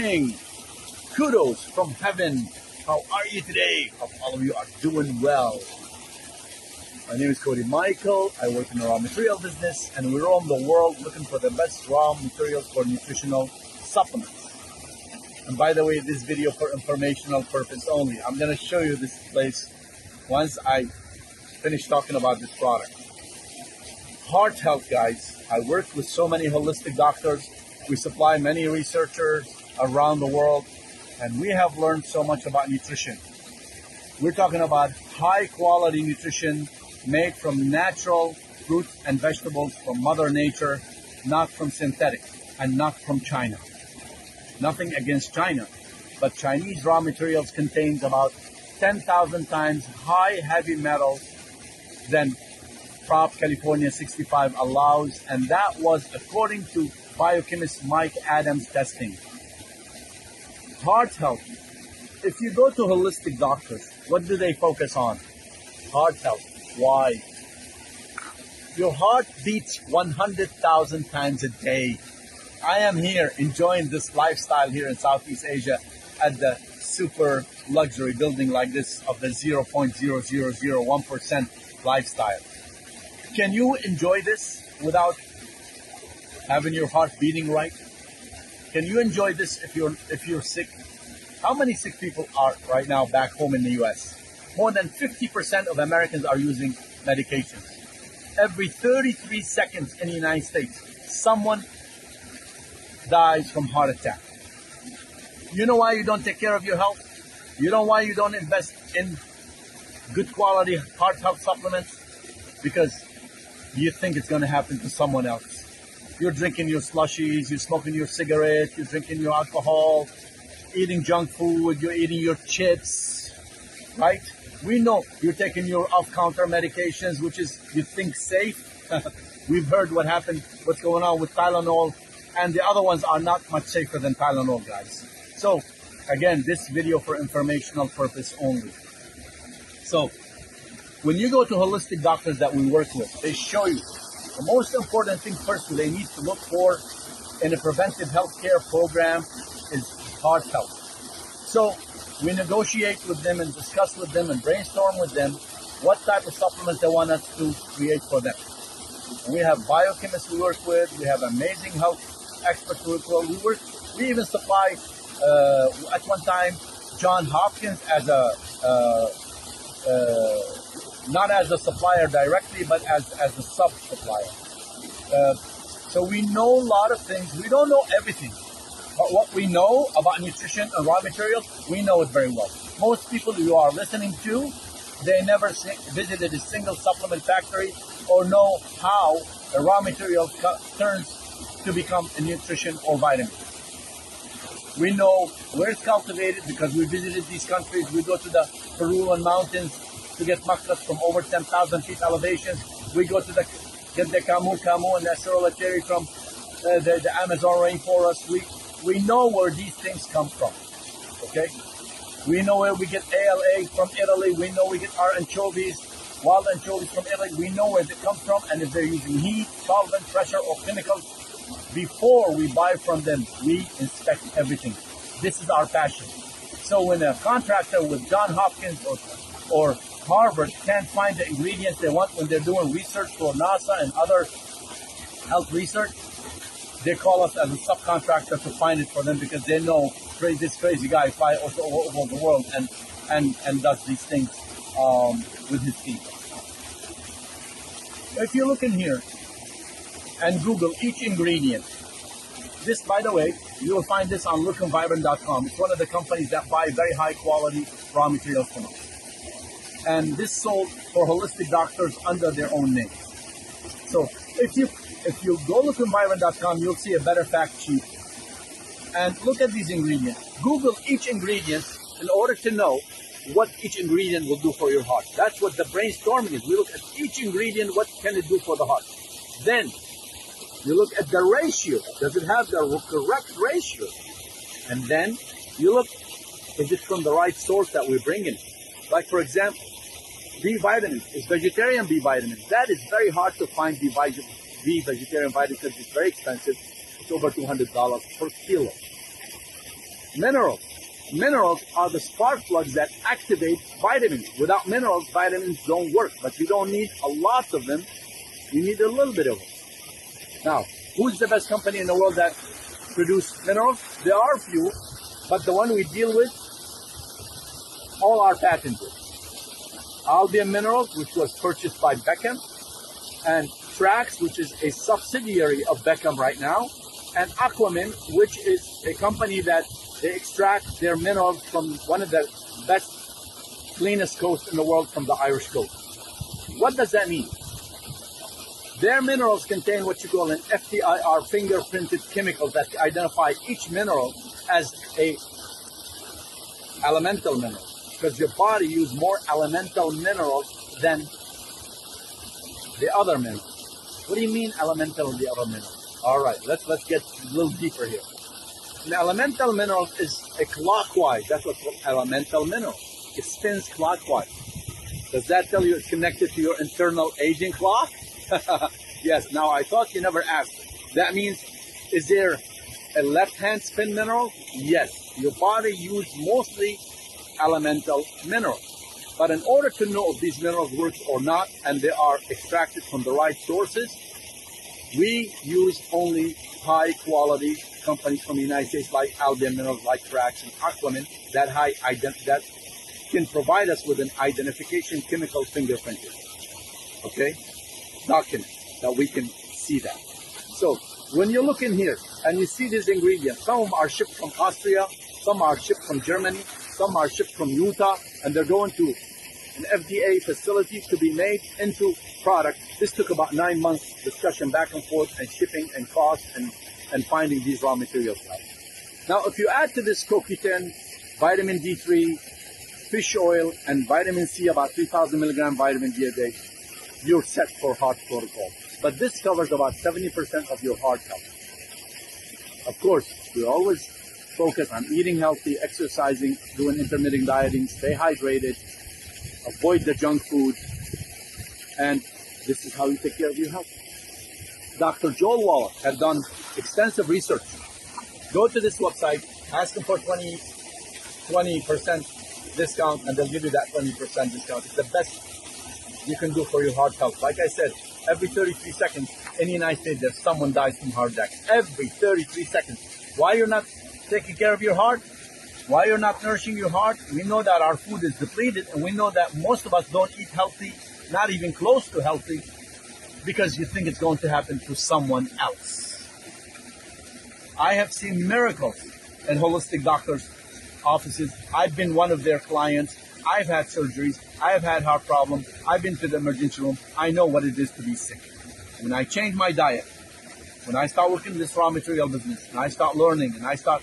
morning. Kudos from heaven. How are you today? Hope all of you are doing well. My name is Cody Michael. I work in the raw material business, and we roam the world looking for the best raw materials for nutritional supplements. And by the way, this video for informational purpose only. I'm going to show you this place once I finish talking about this product. Heart health, guys. I work with so many holistic doctors. We supply many researchers around the world, and we have learned so much about nutrition. We're talking about high quality nutrition made from natural fruits and vegetables from Mother Nature, not from synthetic and not from China. Nothing against China, but Chinese raw materials contains about 10,000 times high heavy metals than Prop California 65 allows, and that was according to biochemist Mike Adams testing. Heart health. If you go to holistic doctors, what do they focus on? Heart health. Why? Your heart beats 100,000 times a day. I am here enjoying this lifestyle here in Southeast Asia at the super luxury building like this of the 0.0001% lifestyle. Can you enjoy this without having your heart beating right? Can you enjoy this if you're sick? How many sick people are right now back home in the US? More than 50% of Americans are using medications. Every 33 seconds in the United States, someone dies from heart attack. You know why you don't take care of your health? You know why you don't invest in good quality heart health supplements? Because you think it's going to happen to someone else. You're drinking your slushies, you're smoking your cigarettes, you're drinking your alcohol, eating junk food, you're eating your chips, right? We know you're taking your off-counter medications, which is, you think, safe. We've heard what's going on with Tylenol, and the other ones are not much safer than Tylenol, guys. So, again, this video for informational purpose only. So, when you go to holistic doctors that we work with, they show you the most important thing first they need to look for in a preventive health care program is heart health. So we negotiate with them and discuss with them and brainstorm with them what type of supplements they want us to create for them. We have biochemists we work with. We have amazing health experts we work with. We even supply, at one time, Johns Hopkins as a not as a supplier directly, but as a sub-supplier. So we know a lot of things. We don't know everything. But what we know about nutrition and raw materials, we know it very well. Most people you are listening to, they never visited a single supplement factory or know how a raw material turns to become a nutrition or vitamin. We know where it's cultivated because we visited these countries. We go to the Peruvian mountains to get macras from over 10,000 feet elevation. We go to get the camu and the acerola cherry from the Amazon rainforest. We know where these things come from, okay? We know where we get ALA from Italy. We know we get our anchovies, wild anchovies from Italy. We know where they come from, and if they're using heat, solvent, pressure, or chemicals. Before we buy from them, we inspect everything. This is our passion. So when a contractor with Johns Hopkins or Harvard can't find the ingredients they want when they're doing research for NASA and other health research, they call us as a subcontractor to find it for them because they know this crazy guy flies all over the world and does these things with his team. If you look in here and Google each ingredient, this, by the way, you will find this on lookandvibrant.com. It's one of the companies that buy very high quality raw materials from us. And this sold for holistic doctors under their own name. So if you go lookandvibrant.com, you'll see a better fact sheet. And look at these ingredients. Google each ingredient in order to know what each ingredient will do for your heart. That's what the brainstorming is. We look at each ingredient, what can it do for the heart. Then you look at the ratio. Does it have the correct ratio? And then you look, is it from the right source that we're bringing? Like, for example, B vitamins is vegetarian B vitamins. That is very hard to find B vegetarian vitamins because it's very expensive. It's over $200 per kilo. Minerals. Minerals are the spark plugs that activate vitamins. Without minerals, vitamins don't work, but you don't need a lot of them. You need a little bit of them. Now, who's the best company in the world that produce minerals? There are a few, but the one we deal with, all are patented. Albion Minerals, which was purchased by Beckham, and Trax, which is a subsidiary of Beckham right now, and Aquamin, which is a company that they extract their minerals from one of the best, cleanest coasts in the world, from the Irish coast. What does that mean? Their minerals contain what you call an FTIR, fingerprinted chemical, that identify each mineral as a elemental mineral, because your body uses more elemental minerals than the other minerals. What do you mean elemental and the other minerals? All right, let's get a little deeper here. An elemental mineral is a clockwise. That's what's called elemental mineral. It spins clockwise. Does that tell you it's connected to your internal aging clock? Yes. Now, I thought you never asked. That means, is there a left-hand spin mineral? Yes. Your body uses mostly elemental minerals. But in order to know if these minerals work or not, and they are extracted from the right sources, we use only high-quality companies from the United States, like Albion Minerals, like Trax and Aquamin, that can provide us with an identification chemical fingerprinting. Okay? Document that we can see that. So when you look in here and you see these ingredients, some of them are shipped from Austria, some are shipped from Germany, some are shipped from Utah, and they're going to an FDA facility to be made into product. This took about 9 months discussion back and forth, and shipping and cost, and finding these raw materials out. Now, if you add to this CoQ10, vitamin D3, fish oil, and vitamin C, about 3,000 milligram vitamin D a day, you're set for heart protocol. But this covers about 70% of your heart health. Of course, we always focus on eating healthy, exercising, doing intermittent dieting, stay hydrated, avoid the junk food, and this is how you take care of your health. Dr. Joel Wallach had done extensive research. Go to this website, ask them for 20% discount, and they'll give you that 20% discount. It's the best you can do for your heart health. Like I said, every 33 seconds in the United States, there's someone dies from heart attack. Every 33 seconds. Why you're not taking care of your heart? Why you're not nourishing your heart? We know that our food is depleted, and we know that most of us don't eat healthy, not even close to healthy, because you think it's going to happen to someone else. I have seen miracles in holistic doctors' offices. I've been one of their clients. I've had surgeries. I have had heart problems. I've been to the emergency room. I know what it is to be sick. When I change my diet, when I start working in this raw material business, and I start learning, and I start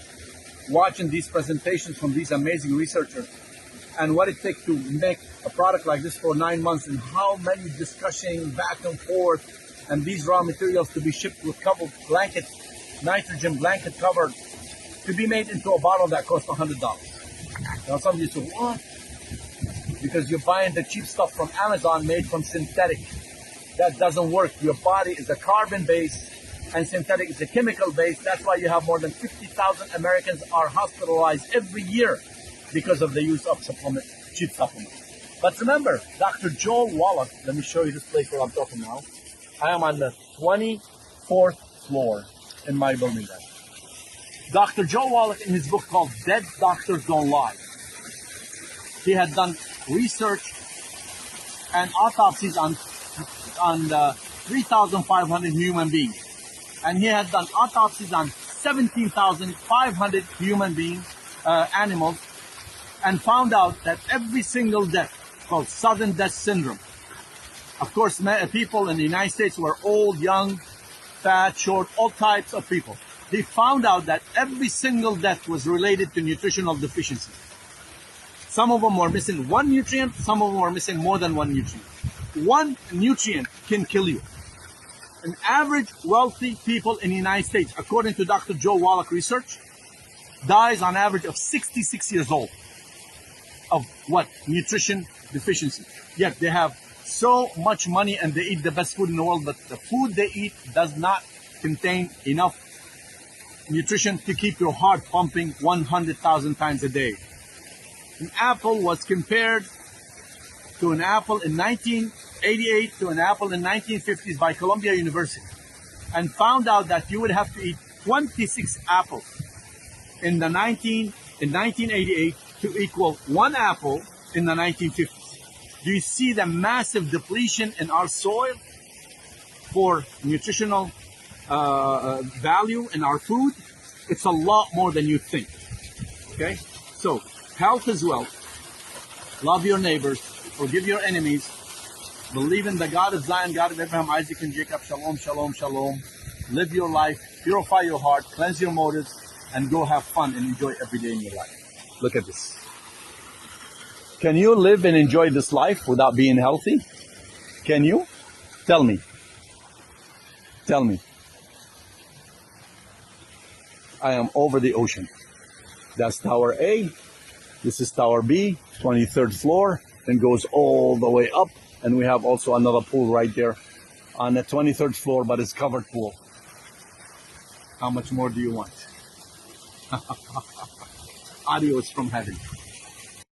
watching these presentations from these amazing researchers, and what it takes to make a product like this for 9 months, and how many discussions back and forth, and these raw materials to be shipped with couple blanket, nitrogen blanket covered, to be made into a bottle that costs $100. Now some of you say, what? Because you're buying the cheap stuff from Amazon made from synthetic. That doesn't work. Your body is a carbon base, and synthetic is a chemical base. That's why you have more than 50,000 Americans are hospitalized every year because of the use of cheap supplements. But remember, Dr. Joel Wallach, let me show you this place where I'm talking now. I am on the 24th floor in my building there. Dr. Joel Wallach, in his book called Dead Doctors Don't Lie, he had done research and autopsies on 3,500 human beings. And he had done autopsies on 17,500 human beings, animals, and found out that every single death, called sudden death syndrome. Of course, people in the United States were old, young, fat, short, all types of people. He found out that every single death was related to nutritional deficiency. Some of them were missing one nutrient, some of them were missing more than one nutrient. One nutrient can kill you. An average wealthy people in the United States, according to Dr. Joe Wallach research, dies on average of 66 years old. Of what? Nutrition deficiency. Yet they have so much money and they eat the best food in the world, but the food they eat does not contain enough nutrition to keep your heart pumping 100,000 times a day. An apple was compared to an apple in 1988 to an apple in 1950s by Columbia University, and found out that you would have to eat 26 apples in 1988 to equal one apple in the 1950s. Do you see the massive depletion in our soil for nutritional value in our food? It's a lot more than you think. Okay? So, health is wealth. Love your neighbors. Forgive your enemies. Believe in the God of Zion, God of Abraham, Isaac, and Jacob. Shalom, shalom, shalom. Live your life. Purify your heart. Cleanse your motives. And go have fun and enjoy every day in your life. Look at this. Can you live and enjoy this life without being healthy? Can you? Tell me. Tell me. I am over the ocean. That's Tower A. This is Tower B, 23rd floor, and goes all the way up. And we have also another pool right there on the 23rd floor, but it's covered pool. How much more do you want? Adios from heaven.